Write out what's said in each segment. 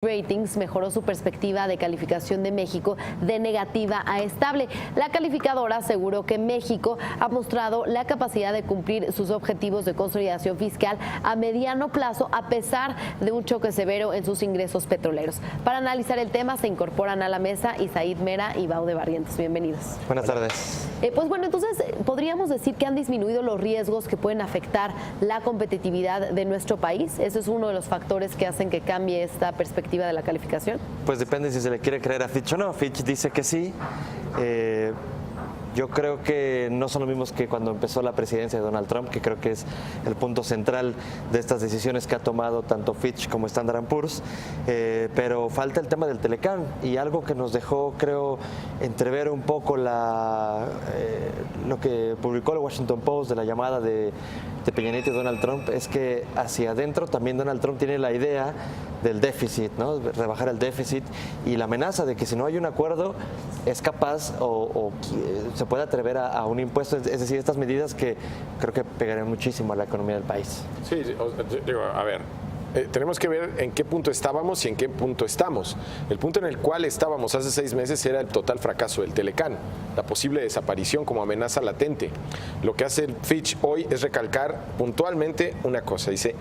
Ratings mejoró su perspectiva de calificación de México de negativa a estable. La calificadora aseguró que México ha mostrado la capacidad de cumplir sus objetivos de consolidación fiscal a mediano plazo a pesar de un choque severo en sus ingresos petroleros. Para analizar el tema se incorporan a la mesa Isaid Mera y Baude Barrientos. Bienvenidos. Buenas tardes. Pues bueno, entonces podríamos decir que han disminuido los riesgos que pueden afectar la competitividad de nuestro país. Ese es uno de los factores que hacen que cambie esta perspectiva de la calificación. Pues depende si se le quiere creer a Fitch o no. Fitch dice que sí. Yo creo que no son los mismos que cuando empezó la presidencia de Donald Trump, que creo que es el punto central de estas decisiones que ha tomado tanto Fitch como Standard & Poor's, pero falta el tema del Telecán y algo que nos dejó, creo, entrever un poco lo que publicó el Washington Post de la llamada de Peña Nieto y Donald Trump, es que hacia adentro también Donald Trump tiene la idea del déficit, ¿no? Rebajar el déficit y la amenaza de que si no hay un acuerdo es capaz o se puede atrever a un impuesto, es decir, estas medidas que creo que pegarían muchísimo a la economía del país. Sí, digo, a ver, tenemos que ver en qué punto estábamos y en qué punto estamos. El punto en el cual estábamos hace 6 meses era el total fracaso del Telecán, la posible desaparición como amenaza latente. Lo que hace Fitch hoy es recalcar puntualmente una cosa, dice: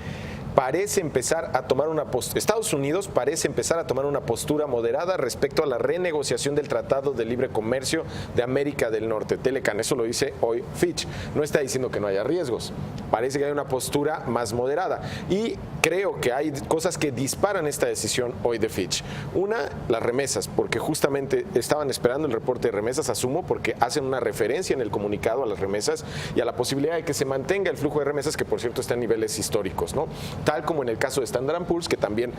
Estados Unidos parece empezar a tomar una postura moderada respecto a la renegociación del Tratado de Libre Comercio de América del Norte, Telecán. Eso lo dice hoy Fitch. No está diciendo que no haya riesgos. Parece que hay una postura más moderada. Y creo que hay cosas que disparan esta decisión hoy de Fitch. Una, las remesas, porque justamente estaban esperando el reporte de remesas, asumo, porque hacen una referencia en el comunicado a las remesas y a la posibilidad de que se mantenga el flujo de remesas, que por cierto está en niveles históricos, ¿no? Tal como en el caso de Standard & Poor's, que también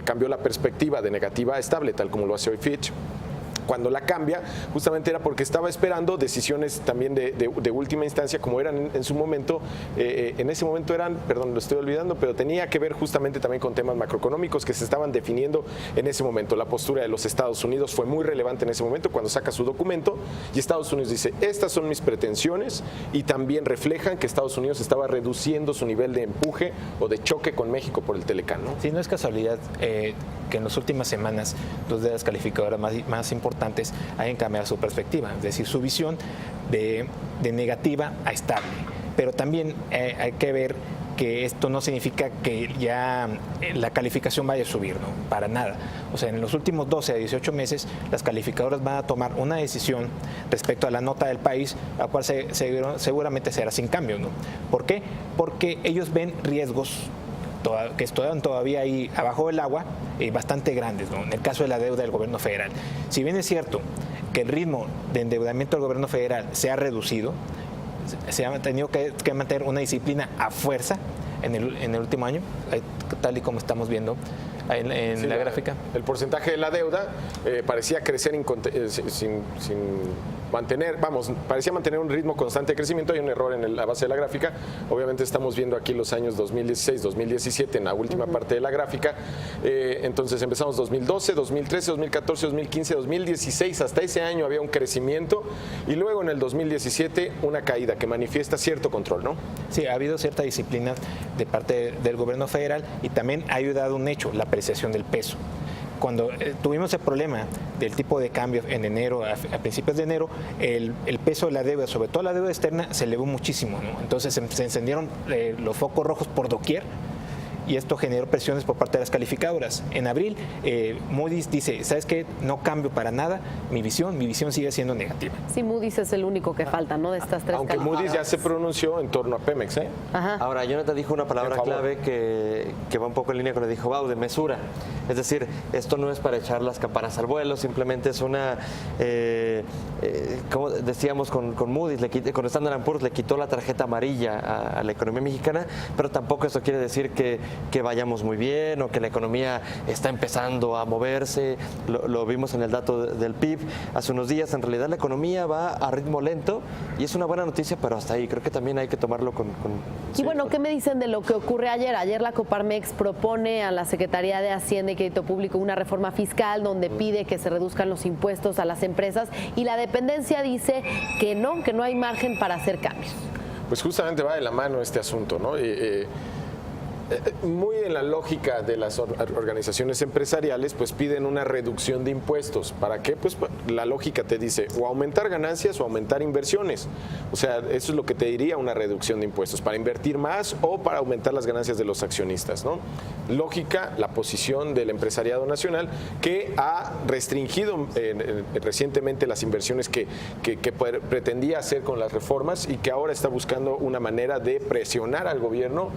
cambió la perspectiva de negativa a estable, tal como lo hace hoy Fitch. Cuando la cambia, justamente era porque estaba esperando decisiones también de última instancia, como eran en su momento. En ese momento eran, perdón, lo estoy olvidando, pero tenía que ver justamente también con temas macroeconómicos que se estaban definiendo en ese momento. La postura de los Estados Unidos fue muy relevante en ese momento cuando saca su documento y Estados Unidos dice: estas son mis pretensiones, y también reflejan que Estados Unidos estaba reduciendo su nivel de empuje o de choque con México por el Telecán, ¿no? Sí, no es casualidad que en las últimas semanas dos de las calificadoras más importantes hayan cambiado su perspectiva, es decir, su visión de negativa a estable. Pero también hay que ver que esto no significa que ya la calificación vaya a subir, ¿no? Para nada. O sea, en los últimos 12 a 18 meses, las calificadoras van a tomar una decisión respecto a la nota del país, la cual seguramente será sin cambio, ¿no? ¿Por qué? Porque ellos ven riesgos que están todavía ahí abajo del agua, bastante grandes, ¿no? En el caso de la deuda del gobierno federal. Si bien es cierto que el ritmo de endeudamiento del gobierno federal se ha reducido, se ha tenido que mantener una disciplina a fuerza en el último año, tal y como estamos viendo en la gráfica. El porcentaje de la deuda parecía crecer sin mantener, parecía mantener un ritmo constante de crecimiento. Hay un error en la base de la gráfica. Obviamente estamos viendo aquí los años 2016, 2017 en la última parte de la gráfica. Entonces empezamos 2012, 2013, 2014, 2015, 2016. Hasta ese año había un crecimiento y luego en el 2017 una caída que manifiesta cierto control, ¿no? Sí, ha habido cierta disciplina de parte del gobierno federal y también ha ayudado un hecho, la apreciación del peso. Cuando tuvimos el problema del tipo de cambio en enero, a principios de enero, el peso de la deuda, sobre todo la deuda externa, se elevó muchísimo, ¿no? Entonces se encendieron los focos rojos por doquier. Y esto generó presiones por parte de las calificadoras. En abril, Moody's dice: ¿sabes qué? No cambio para nada mi visión sigue siendo negativa. Sí, Moody's es el único que falta, ¿no? De estas tres. Aunque Moody's ya se pronunció en torno a Pemex, ¿eh? Ajá. Ahora, Jonathan dijo una palabra clave que va un poco en línea con lo que dijo Baude, mesura. Es decir, esto no es para echar las campanas al vuelo, simplemente es una, como decíamos con Moody's, con Standard & Poor's le quitó la tarjeta amarilla a la economía mexicana, pero tampoco eso quiere decir que vayamos muy bien o que la economía está empezando a moverse. Lo vimos en el dato del PIB hace unos días. En realidad la economía va a ritmo lento y es una buena noticia, pero hasta ahí creo que también hay que tomarlo con... Y bueno, ¿qué me dicen de lo que ocurre ayer? Ayer la Coparmex propone a la Secretaría de Hacienda y Crédito Público una reforma fiscal donde pide que se reduzcan los impuestos a las empresas y la dependencia dice que no hay margen para hacer cambios. Pues justamente va de la mano este asunto, ¿no? Muy en la lógica de las organizaciones empresariales, pues piden una reducción de impuestos. ¿Para qué? Pues la lógica te dice o aumentar ganancias o aumentar inversiones. O sea, eso es lo que te diría una reducción de impuestos, para invertir más o para aumentar las ganancias de los accionistas, ¿no? Lógica, la posición del empresariado nacional, que ha restringido recientemente las inversiones que pretendía hacer con las reformas y que ahora está buscando una manera de presionar al gobierno.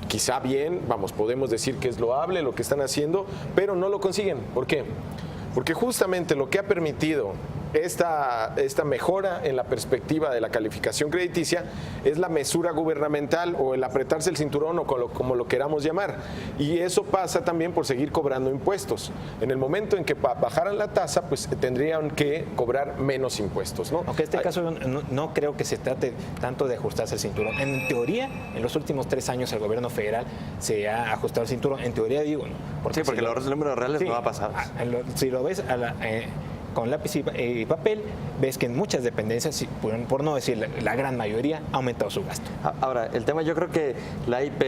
Quizá bien, podemos decir que es loable lo que están haciendo, pero no lo consiguen. ¿Por qué? Porque justamente lo que ha permitido esta mejora en la perspectiva de la calificación crediticia es la mesura gubernamental o el apretarse el cinturón o como lo queramos llamar. Y eso pasa también por seguir cobrando impuestos. En el momento en que bajaran la tasa, pues tendrían que cobrar menos impuestos, ¿no? Aunque en este caso no creo que se trate tanto de ajustarse el cinturón. En teoría, en los últimos 3 años el gobierno federal se ha ajustado el cinturón. En teoría digo, ¿no? Porque los números reales no va a pasar. Si lo ves con lápiz y papel, ves que en muchas dependencias, por no decir la gran mayoría, ha aumentado su gasto. Ahora, el tema, yo creo que la IP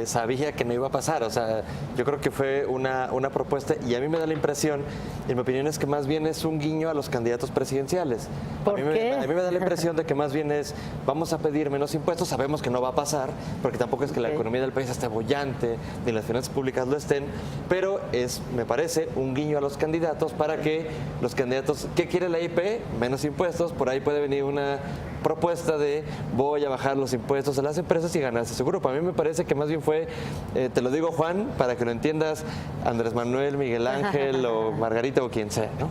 sabía que no iba a pasar. O sea, yo creo que fue una propuesta, y a mí me da la impresión, y mi opinión es que más bien es un guiño a los candidatos presidenciales. ¿Por qué? A mí me da la impresión de que más bien es, vamos a pedir menos impuestos, sabemos que no va a pasar, porque tampoco es que la economía del país esté bollante, ni las finanzas públicas lo estén, pero es, me parece, un guiño a los candidatos para que los candidatos, ¿qué quiere la IP? Menos impuestos. Por ahí puede venir una propuesta de voy a bajar los impuestos a las empresas y ganarse su grupo. A mí me parece que más bien fue, te lo digo, Juan, para que lo entiendas, Andrés Manuel, Miguel Ángel o Margarita o quien sea, ¿no?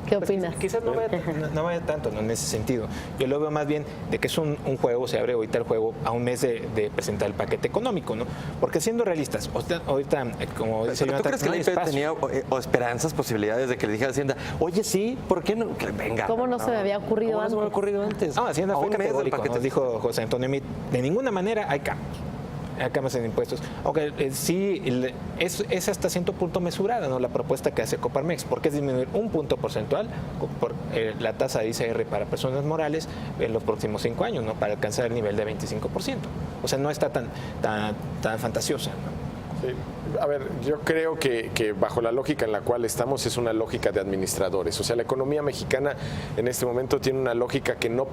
¿Qué opinas? Quizás no vaya tanto, ¿no? En ese sentido. Yo lo veo más bien de que es un juego, se abre ahorita el juego a un mes de presentar el paquete económico, ¿no? Porque siendo realistas, ahorita como dice ¿Pero tú crees que la IP tenía esperanzas, posibilidades de que le dijera a Hacienda, oye, sí, ¿por qué no? Que venga. ¿Cómo no se me había ocurrido ¿Cómo antes? no se me había ocurrido antes? No, Hacienda fue categórico, nos dijo José Antonio Meade, de ninguna manera hay cambios. Hay cambios en impuestos. Aunque sí, es hasta cierto punto mesurada, ¿no? La propuesta que hace Coparmex, porque es disminuir un punto porcentual por la tasa de ICR para personas morales en los próximos 5 años, ¿no? Para alcanzar el nivel de 25%. O sea, no está tan fantasiosa, ¿no? Sí. A ver, yo creo que bajo la lógica en la cual estamos es una lógica de administradores. O sea, la economía mexicana en este momento tiene una lógica que no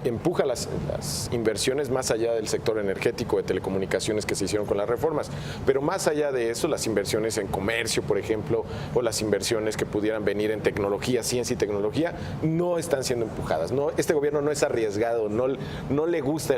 empuja las inversiones más allá del sector energético, de telecomunicaciones que se hicieron con las reformas. Pero más allá de eso, las inversiones en comercio, por ejemplo, o las inversiones que pudieran venir en tecnología, ciencia y tecnología, no están siendo empujadas. No, este gobierno no es arriesgado, no le gusta,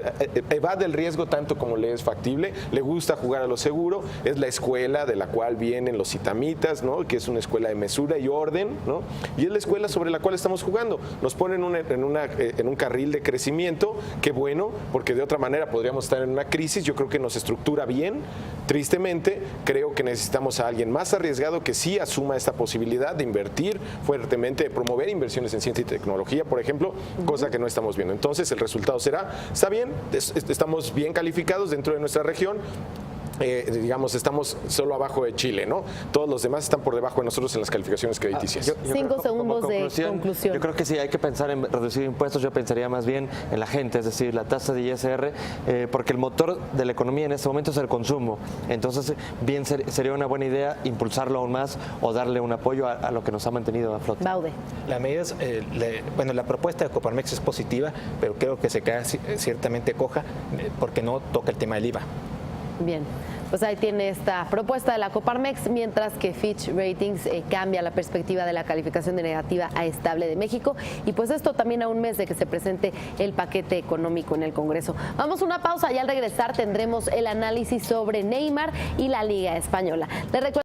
evade el riesgo tanto como le es factible, le gusta jugar a lo seguro, es la escuela de la cual vienen los itamitas, ¿no? Que es una escuela de mesura y orden, ¿no? Y es la escuela sobre la cual estamos jugando. Nos ponen en un carril de crecimiento, que bueno, porque de otra manera podríamos estar en una crisis. Yo creo que nos estructura bien. Tristemente, creo que necesitamos a alguien más arriesgado que sí asuma esta posibilidad de invertir fuertemente, de promover inversiones en ciencia y tecnología, por ejemplo, cosa que no estamos viendo. Entonces, el resultado será, está bien, estamos bien calificados dentro de nuestra región. Digamos, estamos solo abajo de Chile, ¿no? Todos los demás están por debajo de nosotros en las calificaciones crediticias. 5 segundos de conclusión. Yo creo que si hay que pensar en reducir impuestos, yo pensaría más bien en la gente, es decir, la tasa de ISR, porque el motor de la economía en este momento es el consumo. Entonces, bien sería una buena idea impulsarlo aún más o darle un apoyo a lo que nos ha mantenido a flote. Baude. La medida es, la propuesta de Coparmex es positiva, pero creo que se queda ciertamente coja porque no toca el tema del IVA. Bien, pues ahí tiene esta propuesta de la Coparmex, mientras que Fitch Ratings cambia la perspectiva de la calificación de negativa a estable de México. Y pues esto también a un mes de que se presente el paquete económico en el Congreso. Vamos a una pausa y al regresar tendremos el análisis sobre Neymar y la Liga Española.